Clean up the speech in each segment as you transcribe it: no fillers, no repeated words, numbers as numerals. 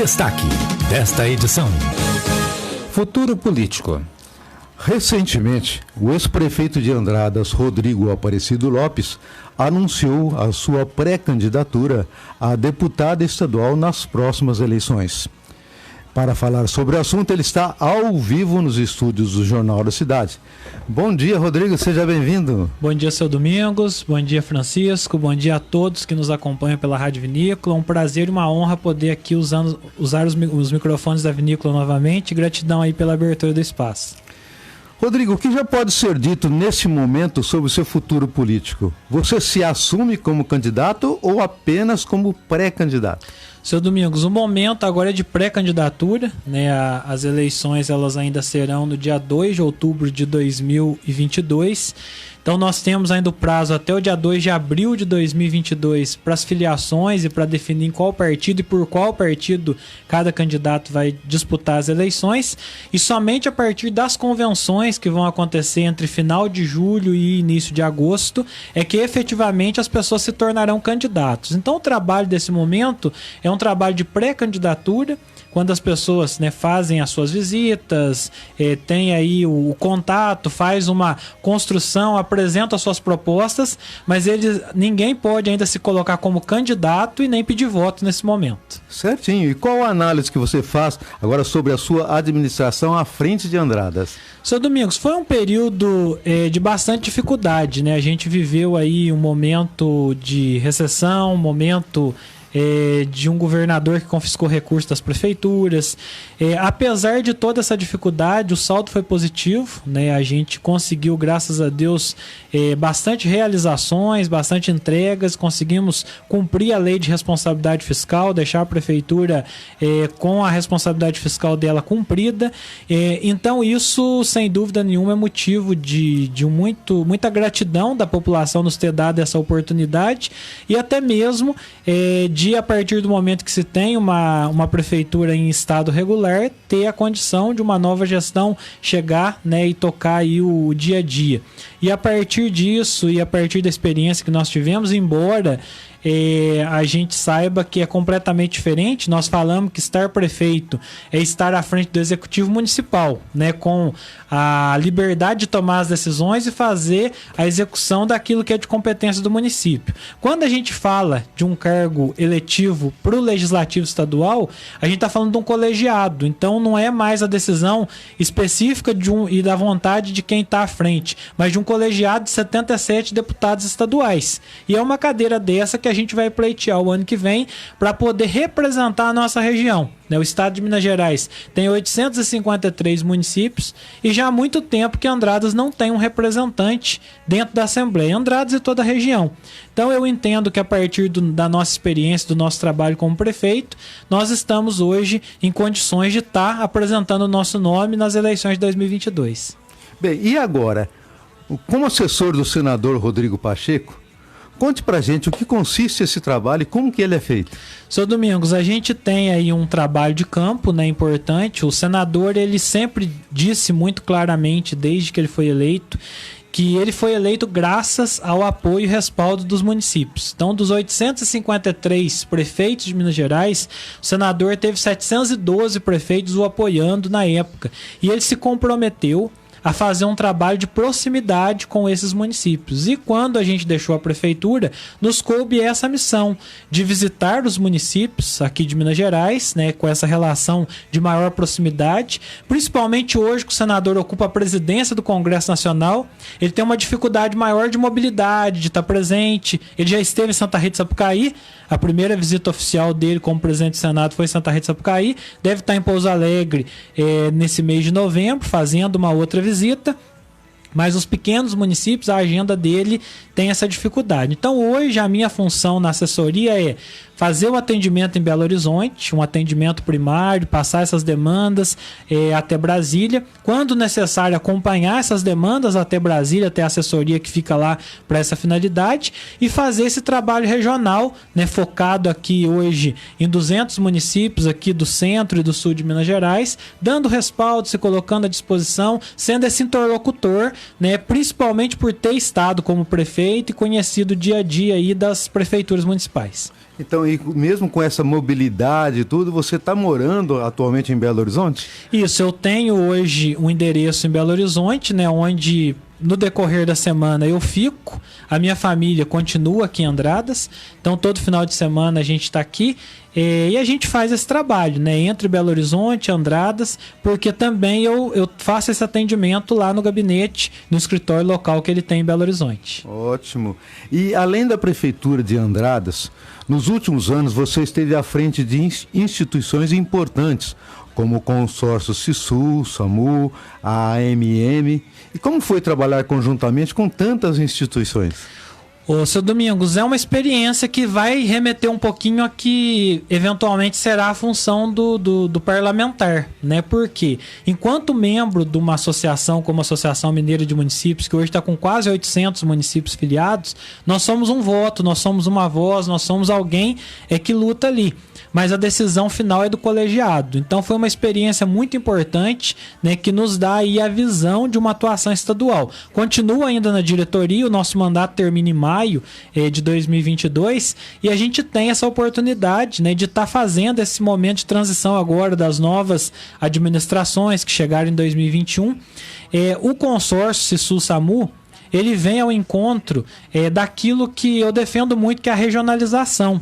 Destaque desta edição. Futuro político. Recentemente, o ex-prefeito de Andradas, Rodrigo Aparecido Lopes, anunciou a sua pré-candidatura a deputado estadual nas próximas eleições. Para falar sobre o assunto, ele está ao vivo nos estúdios do Jornal da Cidade. Bom dia, Rodrigo, seja bem-vindo. Bom dia, seu Domingos, bom dia, Francisco, bom dia a todos que nos acompanham pela Rádio Vinícola. Um prazer e uma honra poder aqui usar os microfones da Vinícola novamente. Gratidão aí pela abertura do espaço. Rodrigo, o que já pode ser dito neste momento sobre o seu futuro político? Você se assume como candidato ou apenas como pré-candidato? Seu Domingos, o momento agora é de pré-candidatura, né? As eleições elas ainda serão no dia 2 de outubro de 2022. Então nós temos ainda o prazo até o dia 2 de abril de 2022 para as filiações e para definir em qual partido e por qual partido cada candidato vai disputar as eleições. E somente a partir das convenções que vão acontecer entre final de julho e início de agosto é que efetivamente as pessoas se tornarão candidatos. Então o trabalho desse momento é um trabalho de pré-candidatura, quando as pessoas, né, fazem as suas visitas, tem aí o contato, faz uma construção, apresenta as suas propostas, mas ninguém pode ainda se colocar como candidato e nem pedir voto nesse momento. Certinho. E qual a análise que você faz agora sobre a sua administração à frente de Andradas? Seu Domingos, foi um período de bastante dificuldade, né? A gente viveu aí um momento de recessão, um momento de um governador que confiscou recursos das prefeituras. Apesar de toda essa dificuldade, o saldo foi positivo, né? A gente conseguiu, graças a Deus, bastante realizações, bastante entregas, conseguimos cumprir a lei de responsabilidade fiscal, deixar a prefeitura com a responsabilidade fiscal dela cumprida. Então isso, sem dúvida nenhuma, é motivo de muita gratidão da população nos ter dado essa oportunidade e até mesmo a partir do momento que se tem uma prefeitura em estado regular, ter a condição de uma nova gestão chegar, né, e tocar aí o dia a dia. E a partir disso e a partir da experiência que nós tivemos, embora a gente saiba que é completamente diferente, nós falamos que estar prefeito é estar à frente do executivo municipal, né, com a liberdade de tomar as decisões e fazer a execução daquilo que é de competência do município. Quando a gente fala de um cargo eletivo para o legislativo estadual, a gente está falando de um colegiado, então não é mais a decisão específica e da vontade de quem está à frente, mas de um colegiado de 77 deputados estaduais. E é uma cadeira dessa que a gente vai pleitear o ano que vem para poder representar a nossa região. O estado de Minas Gerais tem 853 municípios e já há muito tempo que Andradas não tem um representante dentro da Assembleia. Andradas e toda a região. Então eu entendo que a partir da nossa experiência, do nosso trabalho como prefeito, nós estamos hoje em condições de estar apresentando o nosso nome nas eleições de 2022. Bem, e agora, como assessor do senador Rodrigo Pacheco, conte pra gente o que consiste esse trabalho e como que ele é feito. Seu Domingos, a gente tem aí um trabalho de campo, né, importante. O senador, ele sempre disse muito claramente, desde que ele foi eleito, que ele foi eleito graças ao apoio e respaldo dos municípios. Então, dos 853 prefeitos de Minas Gerais, o senador teve 712 prefeitos o apoiando na época. E ele se comprometeu a fazer um trabalho de proximidade com esses municípios. E quando a gente deixou a prefeitura, nos coube essa missão de visitar os municípios aqui de Minas Gerais, né, com essa relação de maior proximidade, principalmente hoje que o senador ocupa a presidência do Congresso Nacional, ele tem uma dificuldade maior de mobilidade, de estar presente. Ele já esteve em Santa Rita de Sapucaí, a primeira visita oficial dele como presidente do Senado foi em Santa Rita de Sapucaí, deve estar em Pouso Alegre nesse mês de novembro, fazendo uma outra visita. Mas os pequenos municípios, a agenda dele tem essa dificuldade. Então hoje a minha função na assessoria é fazer o atendimento em Belo Horizonte, um atendimento primário, passar essas demandas até Brasília. Quando necessário, acompanhar essas demandas até Brasília, até a assessoria que fica lá para essa finalidade e fazer esse trabalho regional, né, focado aqui hoje em 200 municípios aqui do centro e do sul de Minas Gerais, dando respaldo, se colocando à disposição, sendo esse interlocutor, né, principalmente por ter estado como prefeito e conhecido o dia a dia aí das prefeituras municipais. Então, e mesmo com essa mobilidade e tudo, você está morando atualmente em Belo Horizonte? Isso, eu tenho hoje um endereço em Belo Horizonte, né, onde no decorrer da semana eu fico, a minha família continua aqui em Andradas, então todo final de semana a gente está aqui e a gente faz esse trabalho, né, entre Belo Horizonte e Andradas, porque também eu faço esse atendimento lá no gabinete, no escritório local que ele tem em Belo Horizonte. Ótimo. E além da Prefeitura de Andradas, nos últimos anos você esteve à frente de instituições importantes, como o consórcio Cisul, SAMU, a AMM. E como foi trabalhar conjuntamente com tantas instituições? Ô, seu Domingos, é uma experiência que vai remeter um pouquinho a que eventualmente será a função do parlamentar, né? Porque enquanto membro de uma associação como a Associação Mineira de Municípios, que hoje está com quase 800 municípios filiados, nós somos um voto, nós somos uma voz, nós somos alguém que luta ali. Mas a decisão final é do colegiado. Então foi uma experiência muito importante, né, que nos dá aí a visão de uma atuação estadual. Continua ainda na diretoria, o nosso mandato termina em maio de 2022 e a gente tem essa oportunidade, né, de estar fazendo esse momento de transição agora das novas administrações que chegaram em 2021. O consórcio Cisul-SAMU, ele vem ao encontro daquilo que eu defendo muito, que é a regionalização.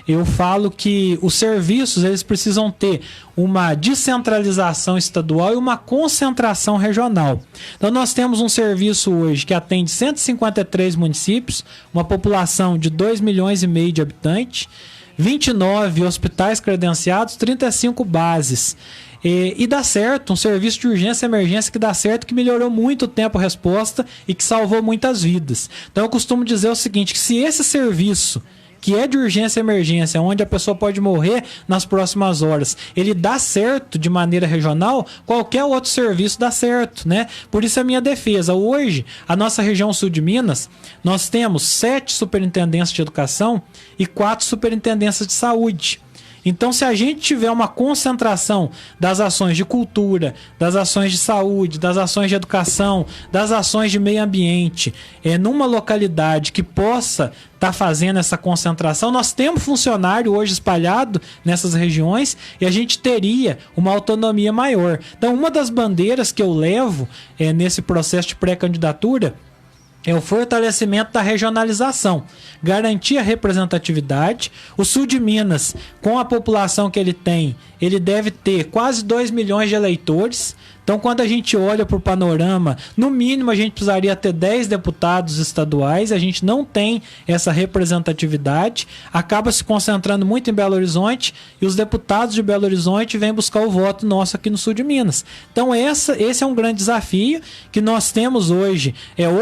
Eu falo que os serviços eles precisam ter uma descentralização estadual e uma concentração regional. Então nós temos um serviço hoje que atende 153 municípios, uma população de 2,5 milhões de habitantes, 29 hospitais credenciados, 35 bases. E dá certo, um serviço de urgência e emergência que dá certo, que melhorou muito o tempo-resposta e que salvou muitas vidas. Então eu costumo dizer o seguinte, que se esse serviço que é de urgência e emergência, onde a pessoa pode morrer nas próximas horas, ele dá certo de maneira regional, qualquer outro serviço dá certo, né? Por isso é a minha defesa. Hoje, a nossa região sul de Minas, nós temos 7 superintendências de educação e 4 superintendências de saúde. Então, se a gente tiver uma concentração das ações de cultura, das ações de saúde, das ações de educação, das ações de meio ambiente, numa localidade que possa estar fazendo essa concentração, nós temos funcionário hoje espalhado nessas regiões e a gente teria uma autonomia maior. Então, uma das bandeiras que eu levo nesse processo de pré-candidatura é o fortalecimento da regionalização, garantir a representatividade. O sul de Minas, com a população que ele tem, ele deve ter quase 2 milhões de eleitores. Então, quando a gente olha para o panorama, no mínimo a gente precisaria ter 10 deputados estaduais, a gente não tem essa representatividade, acaba se concentrando muito em Belo Horizonte e os deputados de Belo Horizonte vêm buscar o voto nosso aqui no sul de Minas. Então, esse é um grande desafio que nós temos hoje,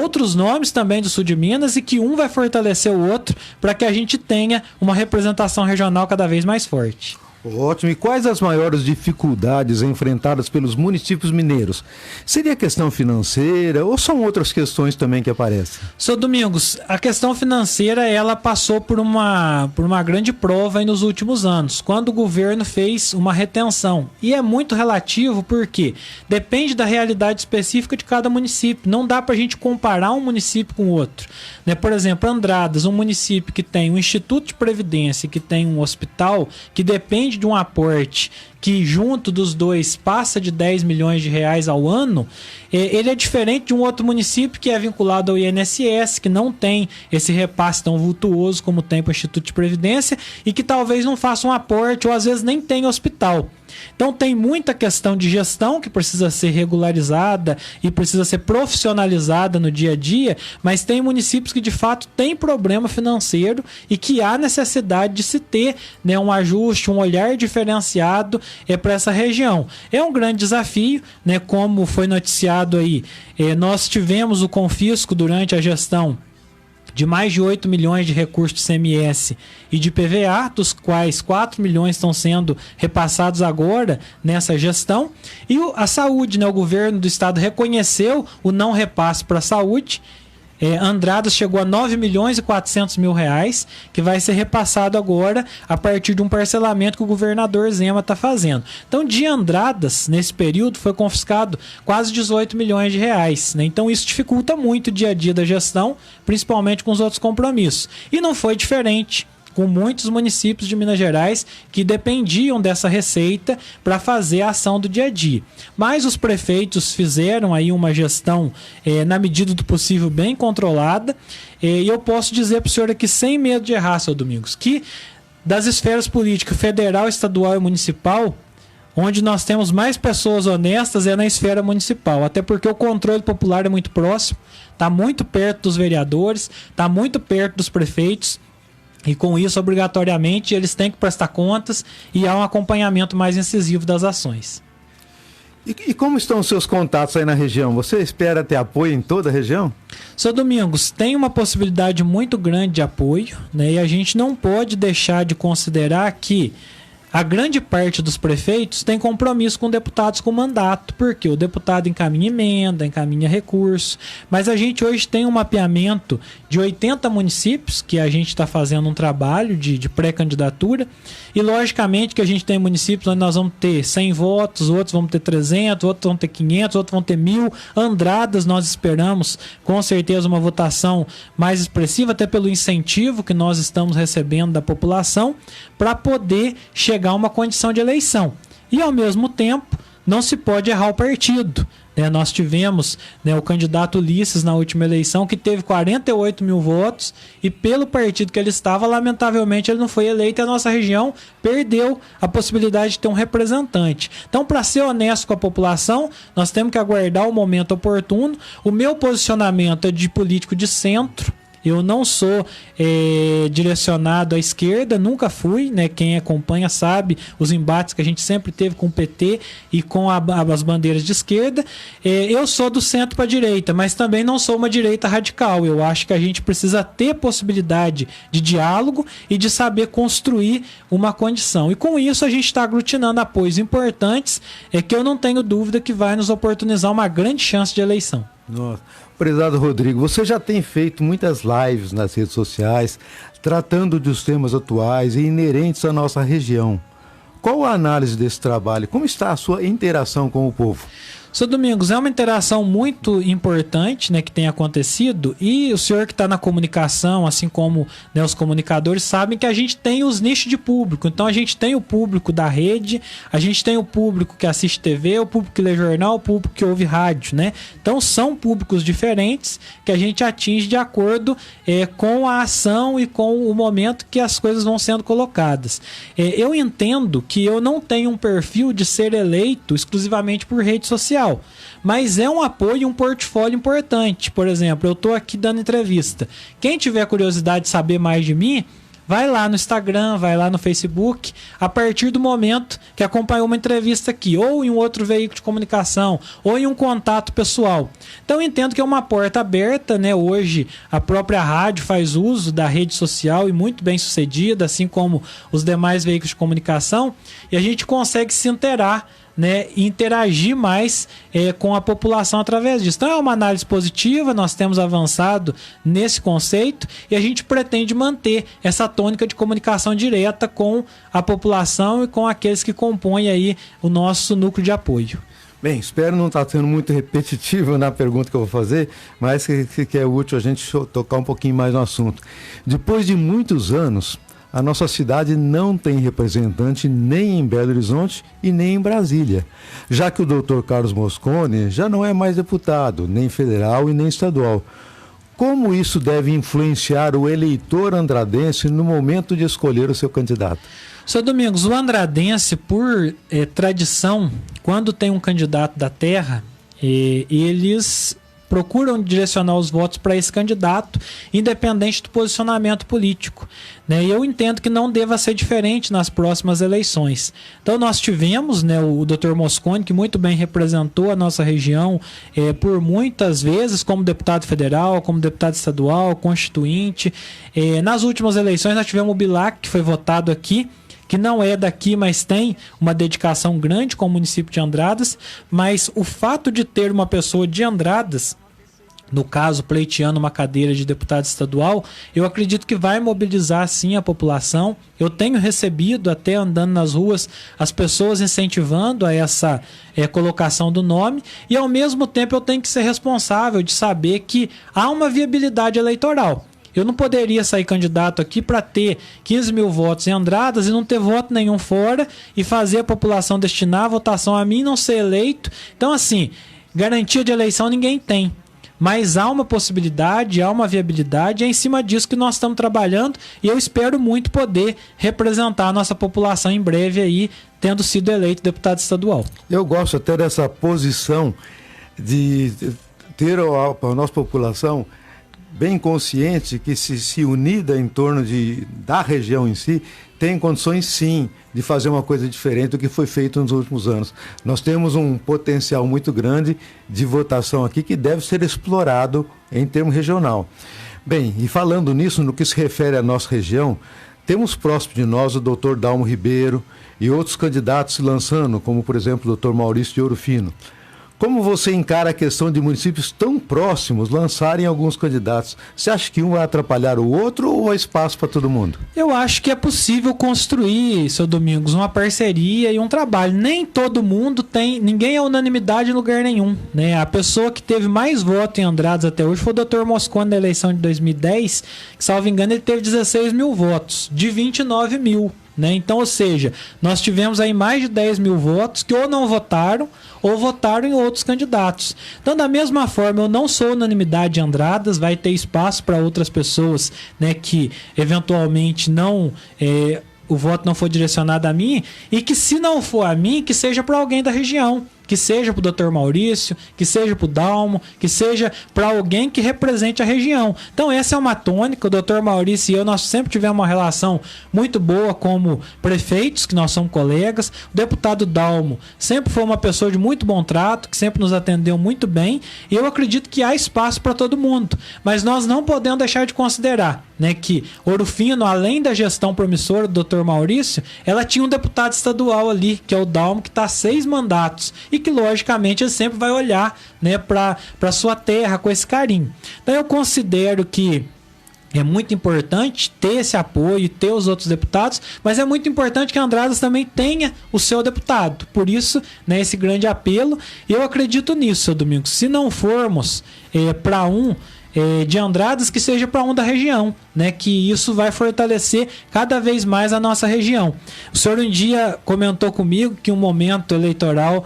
outros nomes também do sul de Minas e que um vai fortalecer o outro para que a gente tenha uma representação regional cada vez mais forte. Ótimo. E quais as maiores dificuldades enfrentadas pelos municípios mineiros? Seria questão financeira ou são outras questões também que aparecem? Seu Domingos, a questão financeira ela passou por uma grande prova aí nos últimos anos, quando o governo fez uma retenção. E é muito relativo porque depende da realidade específica de cada município. Não dá para a gente comparar um município com o outro. Né? Por exemplo, Andradas, um município que tem um Instituto de Previdência, que tem um hospital, que depende de um aporte que junto dos dois passa de 10 milhões de reais ao ano, ele é diferente de um outro município que é vinculado ao INSS, que não tem esse repasse tão vultuoso como tem para o Instituto de Previdência e que talvez não faça um aporte ou às vezes nem tem hospital. Então tem muita questão de gestão que precisa ser regularizada e precisa ser profissionalizada no dia a dia, mas tem municípios que de fato têm problema financeiro e que há necessidade de se ter, né, um ajuste, um olhar diferenciado para essa região. É um grande desafio, né, como foi noticiado aí, nós tivemos o confisco durante a gestão de mais de 8 milhões de recursos de CMS e de PVA, dos quais 4 milhões estão sendo repassados agora nessa gestão. E a saúde, né? O governo do estado reconheceu o não repasse para a saúde. Andradas chegou a 9 milhões e 400 mil reais, que vai ser repassado agora a partir de um parcelamento que o governador Zema está fazendo. Então, de Andradas, nesse período, foi confiscado quase 18 milhões de reais. Né? Então, isso dificulta muito o dia a dia da gestão, principalmente com os outros compromissos. E não foi diferente com muitos municípios de Minas Gerais que dependiam dessa receita para fazer a ação do dia a dia. Mas os prefeitos fizeram aí uma gestão, na medida do possível, bem controlada, e eu posso dizer para o senhor aqui, sem medo de errar, seu Domingos, que das esferas políticas federal, estadual e municipal, onde nós temos mais pessoas honestas é na esfera municipal, até porque o controle popular é muito próximo, está muito perto dos vereadores, está muito perto dos prefeitos, e com isso, obrigatoriamente, eles têm que prestar contas e há um acompanhamento mais incisivo das ações. E como estão os seus contatos aí na região? Você espera ter apoio em toda a região? Seu Domingos, tem uma possibilidade muito grande de apoio, né? E a gente não pode deixar de considerar que a grande parte dos prefeitos tem compromisso com deputados com mandato, porque o deputado encaminha emenda, encaminha recurso, mas a gente hoje tem um mapeamento de 80 municípios, que a gente está fazendo um trabalho de pré-candidatura, e logicamente que a gente tem municípios onde nós vamos ter 100 votos, outros vão ter 300, outros vão ter 500, outros vão ter 1.000. Andradas nós esperamos com certeza uma votação mais expressiva, até pelo incentivo que nós estamos recebendo da população, para poder chegar a uma condição de eleição. E ao mesmo tempo, não se pode errar o partido. Nós tivemos o candidato Ulisses na última eleição, que teve 48 mil votos, e pelo partido que ele estava, lamentavelmente ele não foi eleito, e a nossa região perdeu a possibilidade de ter um representante. Então, para ser honesto com a população, nós temos que aguardar o momento oportuno. O meu posicionamento é de político de centro. Eu não sou direcionado à esquerda, nunca fui, né? Quem acompanha sabe os embates que a gente sempre teve com o PT e com as bandeiras de esquerda. Eu sou do centro para a direita, mas também não sou uma direita radical. Eu acho que a gente precisa ter possibilidade de diálogo e de saber construir uma condição. E com isso a gente está aglutinando apoios importantes, que eu não tenho dúvida que vai nos oportunizar uma grande chance de eleição. Nossa. Prezado Rodrigo, você já tem feito muitas lives nas redes sociais, tratando dos temas atuais e inerentes à nossa região. Qual a análise desse trabalho? Como está a sua interação com o povo? Seu Domingos, é uma interação muito importante, né, que tem acontecido, e o senhor que está na comunicação, assim como os comunicadores, sabem que a gente tem os nichos de público. Então a gente tem o público da rede, a gente tem o público que assiste TV, o público que lê jornal, o público que ouve rádio, né? Então são públicos diferentes que a gente atinge de acordo com a ação e com o momento que as coisas vão sendo colocadas. Eu entendo que eu não tenho um perfil de ser eleito exclusivamente por rede social, mas é um apoio, um portfólio importante. Por exemplo, eu estou aqui dando entrevista. Quem tiver curiosidade de saber mais de mim, vai lá no Instagram, vai lá no Facebook, a partir do momento que acompanhou uma entrevista aqui, ou em um outro veículo de comunicação, ou em um contato pessoal. Então eu entendo que é uma porta aberta, né? Hoje a própria rádio faz uso da rede social e muito bem sucedida, assim como os demais veículos de comunicação, e a gente consegue se interar, né, interagir mais com a população através disso. Então é uma análise positiva, nós temos avançado nesse conceito e a gente pretende manter essa tônica de comunicação direta com a população e com aqueles que compõem aí o nosso núcleo de apoio. Bem, espero não estar sendo muito repetitivo na pergunta que eu vou fazer, mas que é útil a gente tocar um pouquinho mais no assunto. Depois de muitos anos, a nossa cidade não tem representante nem em Belo Horizonte e nem em Brasília, já que o Dr. Carlos Mosconi já não é mais deputado, nem federal e nem estadual. Como isso deve influenciar o eleitor andradense no momento de escolher o seu candidato? Seu Domingos, o andradense, por tradição, quando tem um candidato da terra, eles procuram direcionar os votos para esse candidato, independente do posicionamento político, né? E eu entendo que não deva ser diferente nas próximas eleições. Então nós tivemos, né, o Dr. Mosconi, que muito bem representou a nossa região por muitas vezes como deputado federal, como deputado estadual, constituinte. Nas últimas eleições nós tivemos o Bilac, que foi votado aqui, que não é daqui, mas tem uma dedicação grande com o município de Andradas, mas o fato de ter uma pessoa de Andradas, no caso pleiteando uma cadeira de deputado estadual, eu acredito que vai mobilizar sim a população. Eu tenho recebido, até andando nas ruas, as pessoas incentivando a essa colocação do nome, e ao mesmo tempo eu tenho que ser responsável de saber que há uma viabilidade eleitoral. Eu não poderia sair candidato aqui para ter 15 mil votos em Andradas e não ter voto nenhum fora e fazer a população destinar a votação a mim e não ser eleito. Então, assim, garantia de eleição ninguém tem. Mas há uma possibilidade, há uma viabilidade, é em cima disso que nós estamos trabalhando e eu espero muito poder representar a nossa população em breve aí, tendo sido eleito deputado estadual. Eu gosto até dessa posição de ter a nossa população bem consciente que se unida em torno da região em si, tem condições sim de fazer uma coisa diferente do que foi feito nos últimos anos. Nós temos um potencial muito grande de votação aqui que deve ser explorado em termo regional. Bem, e falando nisso, no que se refere à nossa região, temos próximo de nós o Dr. Dalmo Ribeiro e outros candidatos se lançando, como por exemplo o Dr. Maurício de Ouro Fino. Como você encara a questão de municípios tão próximos lançarem alguns candidatos? Você acha que um vai atrapalhar o outro ou há espaço para todo mundo? Eu acho que é possível construir, seu Domingos, uma parceria e um trabalho. Nem todo mundo tem, ninguém é unanimidade em lugar nenhum, né? A pessoa que teve mais voto em Andradas até hoje foi o Dr. Moscone na eleição de 2010, que, salvo engano, ele teve 16 mil votos, de 29 mil. Né? Então, ou seja, nós tivemos aí mais de 10 mil votos que ou não votaram ou votaram em outros candidatos. Então, da mesma forma, eu não sou unanimidade em Andradas, vai ter espaço para outras pessoas, né, que eventualmente não... o voto não for direcionado a mim, e que se não for a mim, que seja para alguém da região, que seja para o Dr. Maurício, que seja para o Dalmo, que seja para alguém que represente a região. Então essa é uma tônica, o Dr. Maurício e eu, nós sempre tivemos uma relação muito boa como prefeitos, que nós somos colegas. O deputado Dalmo sempre foi uma pessoa de muito bom trato, que sempre nos atendeu muito bem, e eu acredito que há espaço para todo mundo, mas nós não podemos deixar de considerar, né, que Ouro Fino, além da gestão promissora do Dr. Maurício, ela tinha um deputado estadual ali, que é o Dalmo, que está 6 mandatos, e que logicamente ele sempre vai olhar, né, para sua terra com esse carinho. Então eu considero que é muito importante ter esse apoio, ter os outros deputados, mas é muito importante que Andradas também tenha o seu deputado. Por isso, né, esse grande apelo. Eu acredito nisso, seu Domingos. Se não formos para de Andradas, que seja para um da região, né? Que isso vai fortalecer cada vez mais a nossa região. O senhor um dia comentou comigo que um momento eleitoral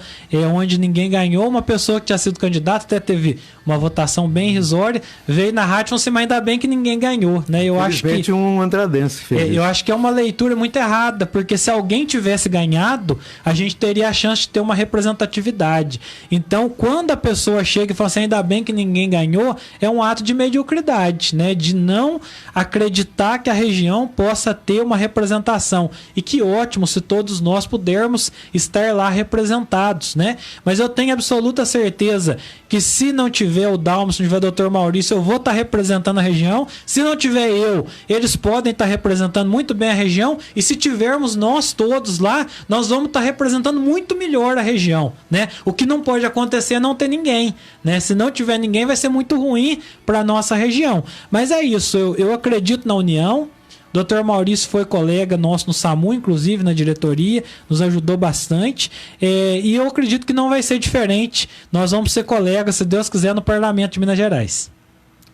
onde ninguém ganhou, uma pessoa que tinha sido candidata, até teve uma votação bem irrisória, veio na rádio e falou assim, mas ainda bem que ninguém ganhou, né? Eu acho que um andradense fez eu acho que é uma leitura muito errada, porque se alguém tivesse ganhado, a gente teria a chance de ter uma representatividade. Então, quando a pessoa chega e fala assim, ainda bem que ninguém ganhou, é um ato de mediocridade, né? De não acreditar que a região possa ter uma representação. E que ótimo se todos nós pudermos estar lá representados, né? Mas eu tenho absoluta certeza que se não tiver o Dalmo, se não tiver o Dr. Maurício, eu vou estar representando a região. Se não tiver eu, eles podem estar representando muito bem a região. E se tivermos nós todos lá, nós vamos estar representando muito melhor a região, né? O que não pode acontecer é não ter ninguém, né? Se não tiver ninguém, vai ser muito ruim para a nossa região. Mas é isso, eu acredito na união. Dr. Maurício foi colega nosso no SAMU, inclusive na diretoria, nos ajudou bastante, e eu acredito que não vai ser diferente. Nós vamos ser colegas, se Deus quiser, no Parlamento de Minas Gerais.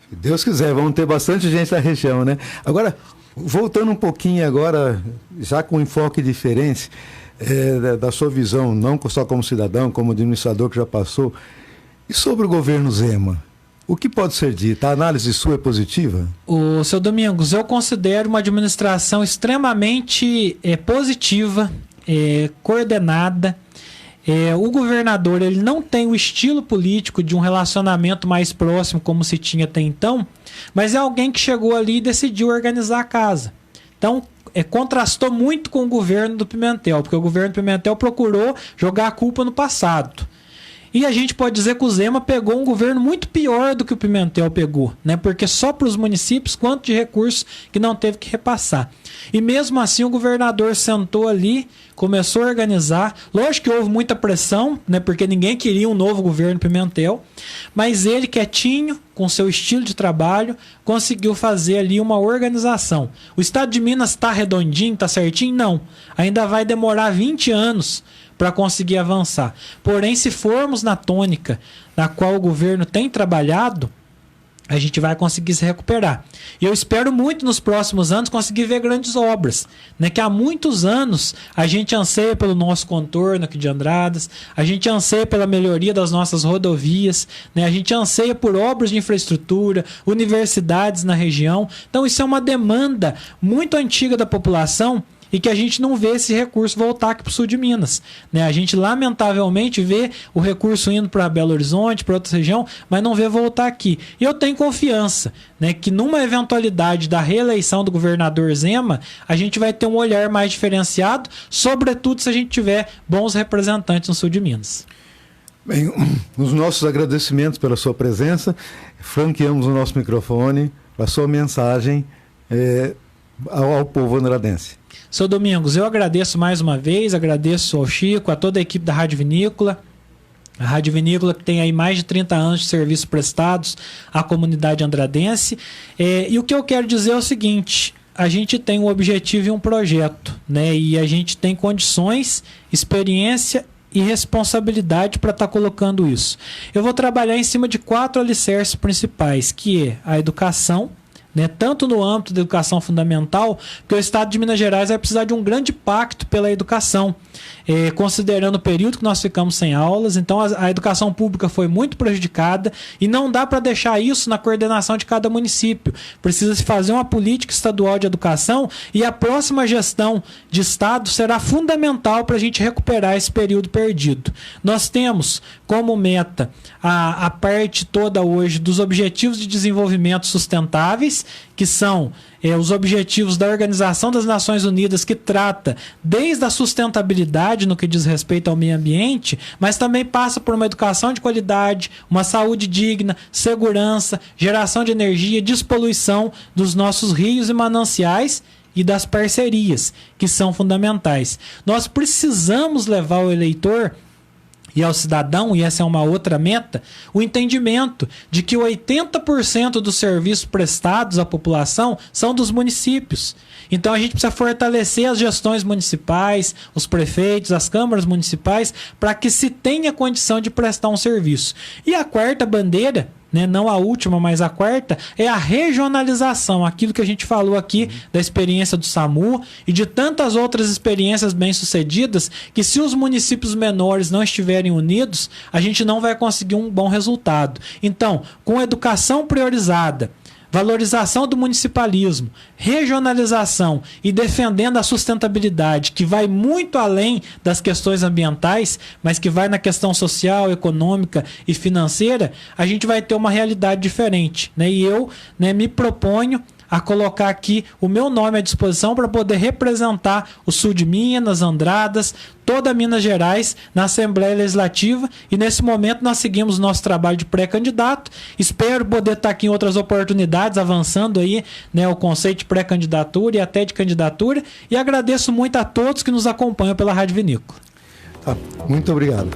Se Deus quiser, vamos ter bastante gente da região, né? Agora, voltando um pouquinho agora, já com um enfoque diferente, da sua visão, não só como cidadão, como administrador que já passou, e sobre o governo Zema? O que pode ser dito? A análise sua é positiva? O seu Domingos, eu considero uma administração extremamente positiva, coordenada. O governador ele não tem o estilo político de um relacionamento mais próximo como se tinha até então, mas é alguém que chegou ali e decidiu organizar a casa. Então, contrastou muito com o governo do Pimentel, porque o governo do Pimentel procurou jogar a culpa no passado. E a gente pode dizer que o Zema pegou um governo muito pior do que o Pimentel pegou, né? Porque só para os municípios, quanto de recursos que não teve que repassar. E mesmo assim o governador sentou ali, começou a organizar. Lógico que houve muita pressão, né? Porque ninguém queria um novo governo Pimentel, mas ele quietinho, com seu estilo de trabalho, conseguiu fazer ali uma organização. O estado de Minas está redondinho, está certinho? Não. Ainda vai demorar 20 anos para conseguir avançar. Porém, se formos na tônica na qual o governo tem trabalhado, a gente vai conseguir se recuperar. E eu espero muito nos próximos anos conseguir ver grandes obras, né? Que há muitos anos a gente anseia pelo nosso contorno aqui de Andradas, a gente anseia pela melhoria das nossas rodovias, né? A gente anseia por obras de infraestrutura, universidades na região. Então isso é uma demanda muito antiga da população e que a gente não vê esse recurso voltar aqui para o sul de Minas, né? A gente lamentavelmente vê o recurso indo para Belo Horizonte, para outra região, mas não vê voltar aqui. E eu tenho confiança, né, que numa eventualidade da reeleição do governador Zema, a gente vai ter um olhar mais diferenciado, sobretudo se a gente tiver bons representantes no sul de Minas. Bem, os nossos agradecimentos pela sua presença, franqueamos o nosso microfone, a sua mensagem ao povo andradense. Seu Domingos, eu agradeço mais uma vez, agradeço ao Chico, a toda a equipe da Rádio Vinícola. A Rádio Vinícola que tem aí mais de 30 anos de serviços prestados à comunidade andradense. E o que eu quero dizer é o seguinte: a gente tem um objetivo e um projeto, né? E a gente tem condições, experiência e responsabilidade para estar colocando isso. Eu vou trabalhar em cima de 4 alicerces principais, que é a educação, né, tanto no âmbito da educação fundamental, porque o Estado de Minas Gerais vai precisar de um grande pacto pela educação, considerando o período que nós ficamos sem aulas. Então a educação pública foi muito prejudicada e não dá para deixar isso na coordenação de cada município. Precisa se fazer uma política estadual de educação e a próxima gestão de Estado será fundamental para a gente recuperar esse período perdido. Nós temos como meta a parte toda hoje dos Objetivos de Desenvolvimento Sustentáveis, que são os objetivos da Organização das Nações Unidas, que trata desde a sustentabilidade no que diz respeito ao meio ambiente, mas também passa por uma educação de qualidade, uma saúde digna, segurança, geração de energia, despoluição dos nossos rios e mananciais e das parcerias, que são fundamentais. Nós precisamos levar o eleitor e ao cidadão, e essa é uma outra meta, o entendimento de que 80% dos serviços prestados à população são dos municípios. Então a gente precisa fortalecer as gestões municipais, os prefeitos, as câmaras municipais, para que se tenha condição de prestar um serviço. E a quarta bandeira, né, não a última, mas a quarta, é a regionalização, aquilo que a gente falou aqui da experiência do SAMU e de tantas outras experiências bem-sucedidas, que se os municípios menores não estiverem unidos, a gente não vai conseguir um bom resultado. Então, com educação priorizada, valorização do municipalismo, regionalização e defendendo a sustentabilidade, que vai muito além das questões ambientais, mas que vai na questão social, econômica e financeira, a gente vai ter uma realidade diferente, né? E eu, né, me proponho a colocar aqui o meu nome à disposição para poder representar o sul de Minas, Andradas, toda Minas Gerais na Assembleia Legislativa, e nesse momento nós seguimos o nosso trabalho de pré-candidato. Espero poder estar aqui em outras oportunidades, avançando aí, né, o conceito de pré-candidatura e até de candidatura, e agradeço muito a todos que nos acompanham pela Rádio Vinícola. Muito obrigado.